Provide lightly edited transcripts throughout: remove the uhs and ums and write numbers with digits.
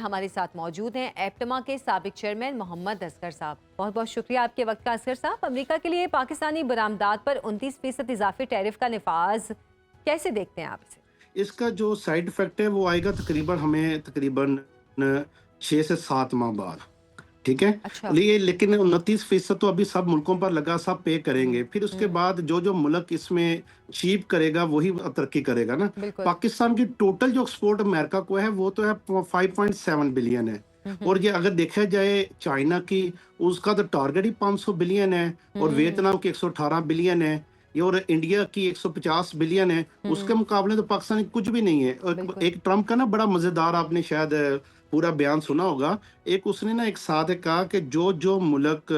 हमारे साथ मौजूद हैं एप्टमा के साबिक चेयरमैन मोहम्मद असगर साहब। बहुत बहुत शुक्रिया आपके वक्त का असगर साहब। अमेरिका के लिए पाकिस्तानी बरामदात पर 29% इजाफी टैरिफ का नफाज कैसे देखते हैं आप इसे? इसका जो साइड इफेक्ट है वो आएगा तकरीबन 6 से 7 माह बाद। ठीक है। अच्छा। लेकिन 29% तो अभी सब मुल्कों पर लगा, सब पे करेंगे। फिर उसके हम्म, बाद जो जो मुल्क इसमें चीप करेगा वही तरक्की करेगा ना। बिल्कुल। पाकिस्तान की टोटल जो एक्सपोर्ट अमेरिका को है वो तो है 5.7 बिलियन है। और ये अगर देखा जाए चाइना की, उसका तो टारगेट ही 500 बिलियन है। और हम्म, वियतनाम की 118 बिलियन है। ये और इंडिया की 150 बिलियन है। उसके हम्म, मुकाबले तो पाकिस्तान की कुछ भी नहीं है। और बिल्कुल। एक ट्रम्प का ना बड़ा मजेदार, आपने शायद पूरा बयान सुना होगा। एक उसने ना एक साथ है कहा कि जो जो मुल्क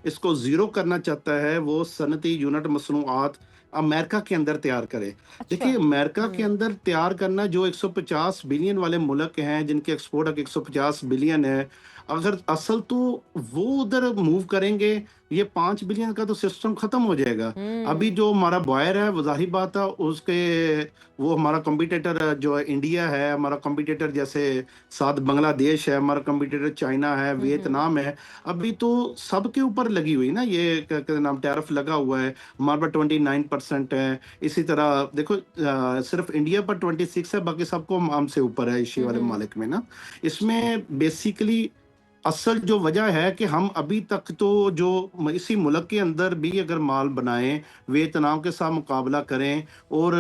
इसको जीरो करना चाहता है वो सनती यूनिट मसनूआत अमेरिका के अंदर तैयार करे। अच्छा। देखिए, अमेरिका के हम्म, अंदर तैयार करना, जो 150 बिलियन वाले मुल्क हैं जिनके एक्सपोर्ट अब 150 बिलियन है, अगर असल तो वो उधर मूव करेंगे, ये 5 बिलियन का तो सिस्टम खत्म हो जाएगा। अभी हम्म, जो हमारा बॉयर है वो जाहिर बात है उसके, वो हमारा कॉम्पिटिटर जो है इंडिया है, हमारा कॉम्पिटिटर जैसे साथ बांग्लादेश है, हमारा कॉम्पिटिटर चाइना है, हम्म, वियतनाम है। अभी तो सबके ऊपर लगी हुई ना, ये क्या नाम, टैरिफ लगा हुआ है। हमारे पास 29% है। इसी तरह देखो, सिर्फ इंडिया पर 26 है, बाकी सबको हमसे ऊपर है एशिया वाले हम्म, मालिक में ना। इसमें बेसिकली असल जो वजह है कि हम अभी तक तो जो इसी मुल्क के अंदर भी अगर माल बनाएं, वियतनाम के साथ मुकाबला करें। और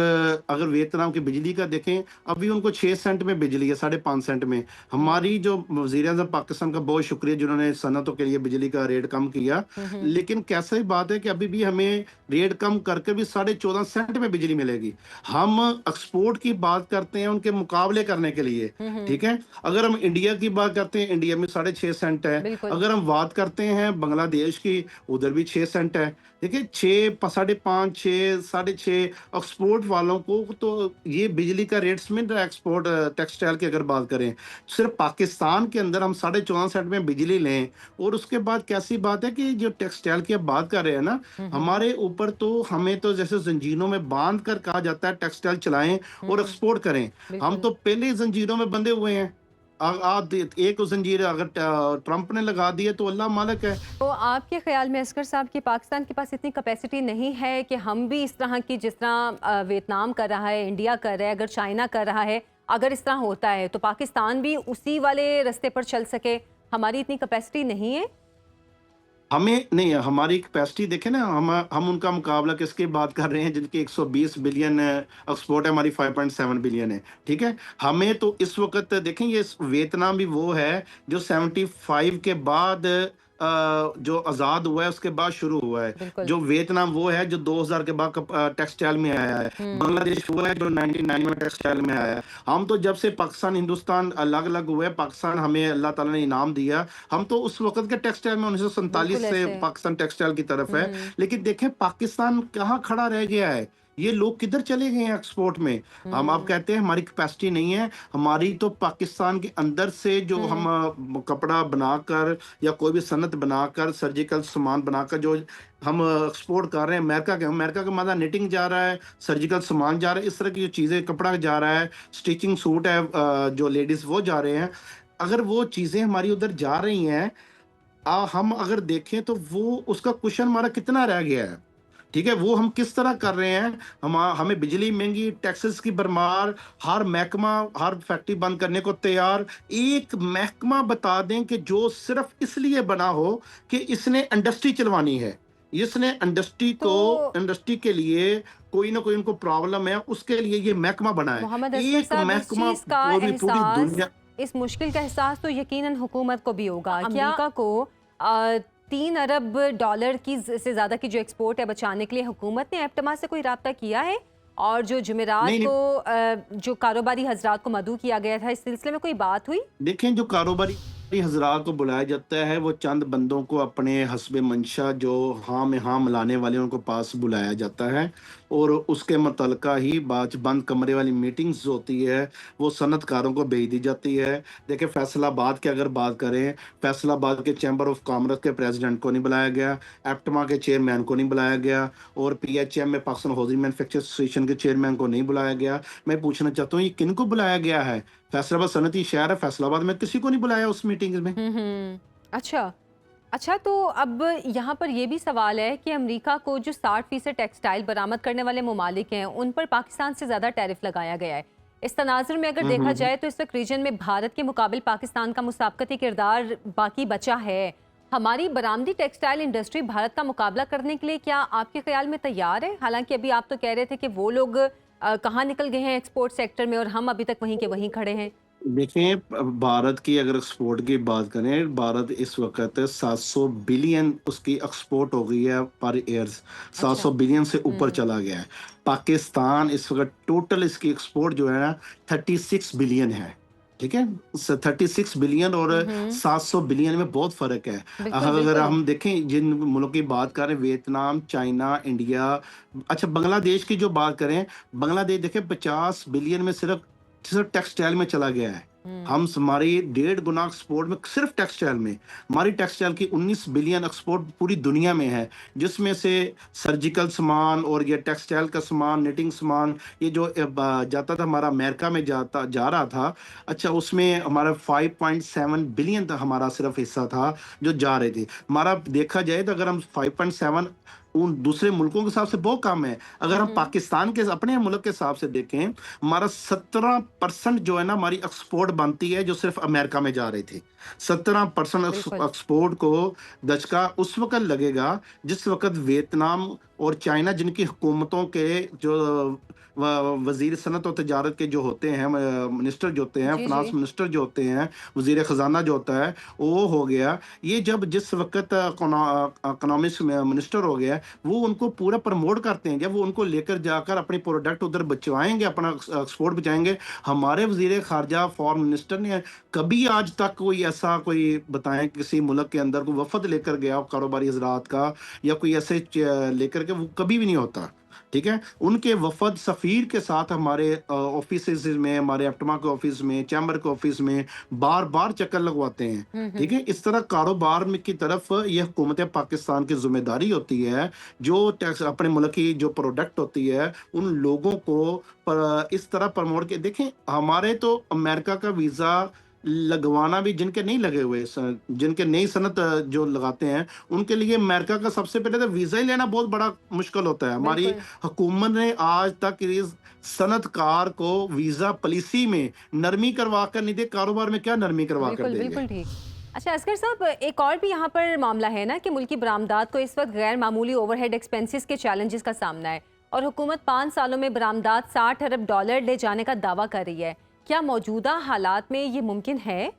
अगर वियतनाम की बिजली का देखें, अभी उनको 6 सेंट में बिजली है, 5.5 सेंट में। हमारी जो वजीर आज़म पाकिस्तान का बहुत शुक्रिया जिन्होंने सनतों के लिए बिजली का रेट कम किया। हम्म, लेकिन कैसी बात है कि अभी भी हमें रेट कम करके भी 14.5 सेंट में बिजली मिलेगी। हम एक्सपोर्ट की बात करते हैं उनके मुकाबले करने के लिए। हम्म, ठीक है। अगर हम इंडिया की बात करते हैं, इंडिया में 6.5 सेंट है। बिल्कुल। अगर हम बात करते हैं बांग्लादेश की, उधर भी 6 सेंट है। देखिए, 6, 5.5, 6, 6.5 एक्सपोर्ट वालों को तो ये बिजली का रेट्स मिल रहा है। एक्सपोर्ट टेक्सटाइल की अगर बात करें, सिर्फ पाकिस्तान के अंदर हम 14.5 सेंट में बिजली लें। और उसके बाद कैसी बात है कि जो टेक्सटाइल की अब बात कर रहे हैं ना, हम्म, हमारे ऊपर तो हमें तो जैसे जंजीरों में बांध कर कहा जाता है टेक्सटाइल चलाएं और हम्म, एक्सपोर्ट करें। हम बिल्कुल। तो पहले ही जंजीरों में बंधे हुए हैं। एक जंजीर अगर ट्रंप ने लगा दी है तो अल्लाह मालिक है। तो आपके ख्याल में असगर साहब कि पाकिस्तान के पास इतनी कैपेसिटी नहीं है कि हम भी इस तरह की, जिस तरह वियतनाम कर रहा है, इंडिया कर रहा है, अगर चाइना कर रहा है, अगर इस तरह होता है तो पाकिस्तान भी उसी वाले रास्ते पर चल सके? हमारी इतनी कैपेसिटी नहीं है? हमें नहीं है, हमारी कैपेसिटी देखें ना, हम उनका मुकाबला किसकी बात कर रहे हैं जिनकी 120 बिलियन एक्सपोर्ट है, हमारी 5.7 बिलियन है। ठीक है। हमें तो इस वक्त देखें, ये वियतनाम भी वो है जो 75 के बाद जो आज़ाद हुआ है उसके बाद शुरू हुआ है। बिल्कुल। जो वियतनाम वो है जो 2000 के बाद टेक्सटाइल में आया है। हम्म, बांग्लादेश वो है जो 99 में टेक्सटाइल में आया है। हम तो जब से पाकिस्तान हिंदुस्तान अलग अलग हुए, पाकिस्तान हमें अल्लाह ताला ने इनाम दिया। हम तो उस वक्त के टेक्सटाइल में 1947 बिल्कुल से ऐसे। पाकिस्तान टेक्सटाइल की तरफ है। हम्म, लेकिन देखें पाकिस्तान कहाँ खड़ा रह गया है, ये लोग किधर चले गए हैं एक्सपोर्ट में। हम आप हम्म, कहते हैं हमारी कैपेसिटी नहीं है। हमारी तो पाकिस्तान के अंदर से जो हम हम्म, कपड़ा बनाकर या कोई भी सनत बनाकर, सर्जिकल सामान बनाकर जो हम एक्सपोर्ट कर रहे हैं, अमेरिका का मादा निटिंग जा रहा है, सर्जिकल सामान जा रहा है, इस तरह की जो चीज़ें, कपड़ा जा रहा है, स्टिचिंग सूट है, जो लेडीज वो जा रहे हैं। अगर वो चीज़ें हमारी उधर जा रही हैं, हम अगर देखें तो वो उसका कुशन हमारा कितना रह गया है। ठीक है। वो हम किस तरह कर रहे हैं। हमें बिजली महंगी, टैक्सेस की भरमार, हर महकमा, हर फैक्ट्री बंद करने को तैयार। एक महकमा बता दें कि जो सिर्फ इसलिए बना हो कि इसने इंडस्ट्री चलवानी है, इसने तो इंडस्ट्री के लिए कोई ना कोई उनको प्रॉब्लम है, उसके लिए ये महकमा बना है। मोहम्मद असगर एक साहब, इस महकमा चीज़ का पूरी एहसास, दुनिया। इस मुश्किल का एहसास तो यकीनन हुकूमत को भी होगा। क्या अमेरिका को 3 अरब डॉलर की से ज़्यादा की जो एक्सपोर्ट है बचाने के लिए हुकूमत ने एप्टमा से कोई रब्ता किया है? और जो जुमेरात नहीं नहीं, को जो कारोबारी हजरात को मदऊ किया गया था, इस सिलसिले में कोई बात हुई? देखें, जो कारोबारी हजरात को बुलाया जाता है वो चंद बंदों को अपने हस्बे मंशा, जो हाँ में हाँ मिलाने वाले, उनको पास बुलाया जाता है। और उसके मुतलका ही बात बंद कमरे वाली मीटिंग्स होती है, वो सनतकारों को भेज दी जाती है। देखिए, फैसलाबाद की अगर बात करें, फैसलाबाद के चैम्बर ऑफ कॉमर्स के प्रेसिडेंट को नहीं बुलाया गया, एप्टमा के चेयरमैन को नहीं बुलाया गया, और PHM में पाकिस्तान हाउसिंग मैन्युफैक्चर एसोसिएशन के चेयरमैन को नहीं बुलाया गया। मैं पूछना चाहता हूँ ये किन को बुलाया गया है? फैसलाबाद सनती शहर है, फैसलाबाद में किसी को नहीं बुलाया उस मीटिंग में। अच्छा। अच्छा, तो अब यहाँ पर ये भी सवाल है कि अमेरिका को जो 60% टेक्सटाइल बरामद करने वाले ममालिक हैं, उन पर पाकिस्तान से ज़्यादा टैरिफ लगाया गया है। इस तनाजुर में अगर देखा हम्म। जाए तो इस वक्त रीजन में भारत के मुकाबिल पाकिस्तान का मुसाबकती किरदार बाकी बचा है। हमारी बरामदी टेक्सटाइल इंडस्ट्री भारत का मुकाबला करने के लिए क्या आपके ख्याल में तैयार है? हालांकि अभी आप तो कह रहे थे कि वो लोग कहाँ निकल गए हैं एक्सपोर्ट सेक्टर में और हम अभी तक वहीं के वहीं खड़े हैं। देखें, भारत की अगर एक्सपोर्ट की बात करें, भारत इस वक्त 700 बिलियन उसकी एक्सपोर्ट हो गई है पर ईयर, अच्छा। 700 बिलियन से ऊपर हम्म। चला गया है। पाकिस्तान इस वक्त टोटल इसकी एक्सपोर्ट जो है ना 36 बिलियन है। ठीक है, 36 बिलियन और हम्म। 700 बिलियन में बहुत फर्क है। बिल्कुल अगर बिल्कुल। हम देखें जिन मुल्कों की बात करें, वियतनाम, चाइना, इंडिया, अच्छा बांग्लादेश की जो बात करें, बांग्लादेश देखें 50 बिलियन में सिर्फ सिर्फ टेक्सटाइल में चला गया है। हम्म। हम हमारी 1.5 गुना एक्सपोर्ट में सिर्फ टेक्सटाइल में, हमारी टेक्सटाइल की 19 बिलियन एक्सपोर्ट पूरी दुनिया में है, जिसमें से सर्जिकल सामान और ये टेक्सटाइल का सामान, निटिंग सामान, ये जो जाता था हमारा अमेरिका में जा रहा था। अच्छा, उसमें हमारा 5.7 बिलियन तक हमारा सिर्फ हिस्सा था जो जा रहे थे। हमारा देखा जाए तो अगर हम 5.7 उन दूसरे मुल्कों के हिसाब से बहुत कम है। अगर हम हम्म। पाकिस्तान के अपने मुल्क के हिसाब से देखें, हमारा 17% जो है ना हमारी एक्सपोर्ट बनती है जो सिर्फ अमेरिका में जा रही थी। 17% बिल्कुल। एक्सपोर्ट को दचका उस वक्त लगेगा जिस वक्त वियतनाम और चाइना, जिनकी हुकूमतों के जो वजीर सनत और तजारत के जो होते हैं, मिनिस्टर जो होते हैं, जी जी। फिनांस मिनिस्टर जो होते हैं, वजीर खजाना जो होता है, वो हो गया। ये जब जिस वक्त इकोनॉमिक्स मिनिस्टर हो गया, वो उनको पूरा प्रमोट करते हैं। जब वो उनको लेकर जाकर अपनी प्रोडक्ट उधर बचवाएंगे, अपना एक्सपोर्ट बचाएंगे। हमारे वजीर खारजा फॉरेन मिनिस्टर ने कभी आज तक कोई ऐसा कोई बताएं किसी मुल्क के अंदर कोई वफद लेकर गया हो कारोबारी हजरात का, या कोई ऐसे लेकर के, वो कभी भी नहीं होता। ठीक है, उनके वफद सफ़ीर के साथ हमारे ऑफिस में, हमारे एप्टमा के ऑफिस में, चैम्बर के ऑफिस में बार बार चक्कर लगवाते हैं। ठीक है, इस तरह कारोबार में की तरफ यह हुकूमत पाकिस्तान की जिम्मेदारी होती है, जो टैक्स अपने मुल्क की जो प्रोडक्ट होती है उन लोगों को इस तरह प्रमोट के देखें। हमारे तो अमेरिका का वीज़ा लगवाना भी, जिनके नहीं लगे हुए, जिनके नई सनत जो लगाते हैं, उनके लिए अमेरिका का सबसे पहले तो वीज़ा ही लेना बहुत बड़ा मुश्किल होता है। हमारी बिल्कुल हुकूमत ने आज तक इस सनतकार को वीज़ा पॉलिसी में नरमी करवा कर नहीं दे, कारोबार में क्या नरमी करवा कर बिल्कुल देंगे। बिल्कुल ठीक। अच्छा असगर साहब, एक और भी यहाँ पर मामला है ना कि मुल्की बरामदात को इस वक्त गैर मामूली ओवरहेड एक्सपेंसेस के चैलेंजेस का सामना है और हुकूमत 5 सालों में बरामदात $60 अरब ले जाने का दावा कर रही है। क्या मौजूदा हालात में ये मुमकिन है?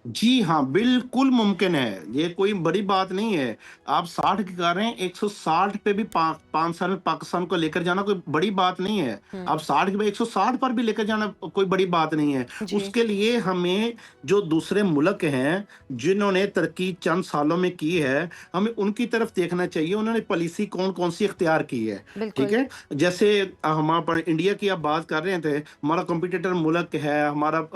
जी हाँ, बिल्कुल मुमकिन है। ये कोई बड़ी बात नहीं है। आप 60 की कर रहे हैं, 160 पे भी 5 साल में पाकिस्तान को लेकर जाना कोई बड़ी बात नहीं है। आप 60 के बाद 160 पर भी लेकर जाना कोई बड़ी बात नहीं है। जी। उसके लिए हमें जो दूसरे मुल्क हैं, जिन्होंने तरक्की चंद सालों में की है, हमें उनकी तरफ देखना चाहिए। उन्होंने पॉलिसी कौन-कौन सी इख्तियार की है। ठीक बिल्कुल। है? जैसे हमारा पर इंडिया की आप बात कर रहे थे, हमारा कॉम्पिटिटर मुल्क है, हमारा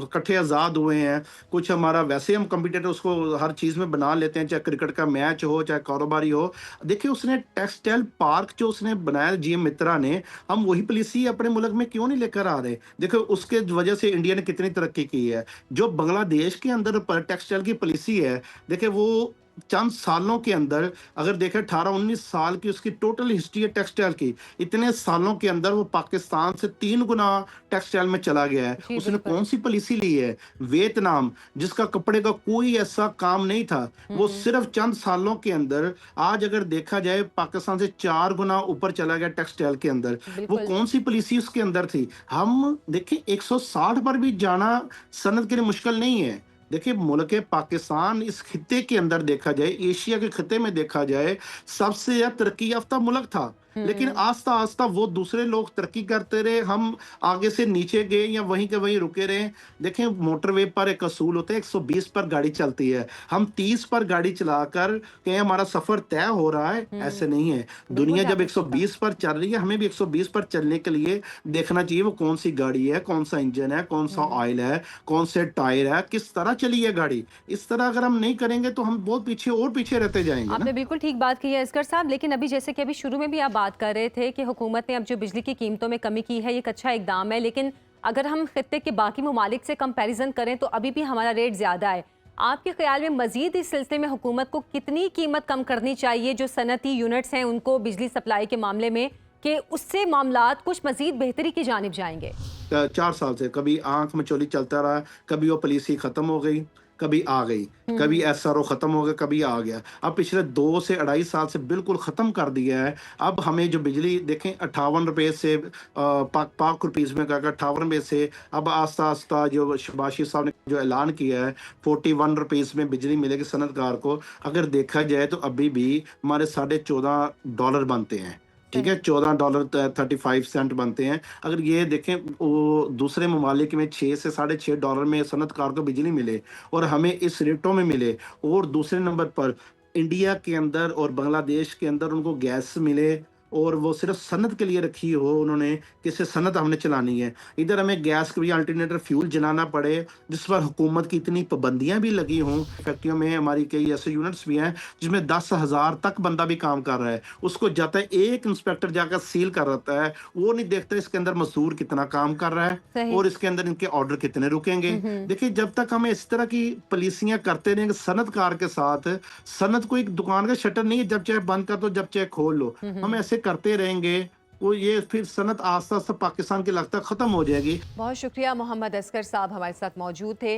इकट्ठे आज़ाद हुए हैं। कुछ हमारा वैसे हम कंप्यूटर उसको हर चीज़ में बना लेते हैं, चाहे क्रिकेट का मैच हो, चाहे कारोबारी हो। देखिए, उसने टेक्सटाइल पार्क जो उसने बनाया जीएम मित्रा ने, हम वही पॉलिसी अपने मुल्क में क्यों नहीं लेकर आ रहे? देखो, उसके वजह से इंडिया ने कितनी तरक्की की है। जो बांग्लादेश के अंदर टेक्सटाइल की पॉलिसी है, देखिए वो चंद सालों के अंदर, अगर देखें 18-19 साल की उसकी टोटल हिस्ट्री है टेक्सटाइल की, इतने सालों के अंदर वो पाकिस्तान से 3 गुना टेक्सटाइल में चला गया है। जी उसने बिल्कुल। कौन सी पॉलिसी ली है? वियतनाम, जिसका कपड़े का कोई ऐसा काम नहीं था, वो हम्म। सिर्फ चंद सालों के अंदर आज अगर देखा जाए पाकिस्तान से 4 गुना ऊपर चला गया टेक्सटाइल के अंदर। वो बिल्कुल। कौन सी पॉलिसी उसके अंदर थी? हम देखिए 160 पर भी जाना सनत के लिए मुश्किल नहीं है। देखिए, मुल्क पाकिस्तान इस खित्ते के अंदर देखा जाए, एशिया के खित्ते में देखा जाए, सबसे ज्यादा तरक्की याफ्ता मुल्क था। लेकिन हम्म। आस्ता आस्ता वो दूसरे लोग तरक्की करते रहे, हम आगे से नीचे गए या वहीं के वहीं रुके रहे। देखें, मोटरवे पर एक असूल होता है, 120 पर गाड़ी चलती है। हम 30 पर गाड़ी चलाकर कहीं हमारा सफर तय हो रहा है, ऐसे नहीं है। बिल्कुल दुनिया है, जब आपने ठीक कहा। 120 पर चल रही है, हमें भी 120 पर चलने के लिए देखना चाहिए वो कौन सी गाड़ी है, कौन सा इंजन है, कौन सा हम्म। ऑयल है, कौन से टायर है, किस तरह चली है गाड़ी। इस तरह अगर हम नहीं करेंगे तो हम बहुत पीछे और पीछे रहते जाएंगे ना। आपने बिल्कुल ठीक बात की है असगर साहब, लेकिन अभी जैसे कि अभी शुरू में भी आप बात कर रहे थे कि हुकूमत ने अब जो बिजली की कीमतों में कमी की है, ये एक अच्छा इकदाम है, लेकिन अगर हम खित्ते के बाकी ममालिक से कंपैरिजन करें तो अभी भी हमारा रेट ज़्यादा है। आपके ख्याल में मजीद इस सिलसिले में हुकूमत को कितनी कीमत कम करनी चाहिए जो सनती यूनिट्स हैं उनको बिजली सप्लाई के मामले में, कि उससे मामलात कुछ मजीद बेहतरी की जानिब जाएंगे? 4 साल से कभी आंख में चोली चलता रहा, कभी वो पॉलिसी खत्म हो गई, कभी आ गई, कभी एसआरओ खत्म हो गया, कभी आ गया। अब पिछले 2 से 2.5 साल से बिल्कुल खत्म कर दिया है। अब हमें जो बिजली देखें 58 रुपए से पाक रुपीज़ में कहकर 58 रुपए से अब आस्ता आस्ता जो शबाशी साहब ने जो ऐलान किया है 41 रुपीज़ में बिजली मिलेगी सनतकार को। अगर देखा जाए तो अभी भी हमारे $14.5 बनते हैं, ठीक है, $14.35 बनते हैं। अगर ये देखें वो दूसरे ममालिक में 6 से $6.5 में सनतकार को बिजली मिले और हमें इस रेटों में मिले, और दूसरे नंबर पर इंडिया के अंदर और बांग्लादेश के अंदर उनको गैस मिले और वो सिर्फ सनत के लिए रखी हो उन्होंने, कि इससे सनत हमने चलानी है। इधर हमें गैस के भी अल्टरनेटर फ्यूल जलाना पड़े, जिस पर हुकूमत की इतनी पाबंदियां भी लगी हों। फैक्ट्रियों में हमारी कई ऐसे यूनिट्स भी हैं जिसमें 10,000 तक बंदा भी काम कर रहा है, उसको जाता है एक इंस्पेक्टर जाकर सील कर रहता है, वो नहीं देखता इसके अंदर मजदूर कितना काम कर रहा है सही। और इसके अंदर इनके ऑर्डर कितने रुकेंगे। देखिए, जब तक हमें इस तरह की पॉलिसियां करते रहेंगे सनतकार के साथ, सनत को एक दुकान का शटर नहीं है, जब चाहे बंद कर दो, जब चाहे खोल लो, हम ऐसे करते रहेंगे, वो ये फिर सनत आस्ता आस्ता पाकिस्तान की लगता खत्म हो जाएगी। बहुत शुक्रिया। मोहम्मद असगर साहब हमारे साथ मौजूद थे।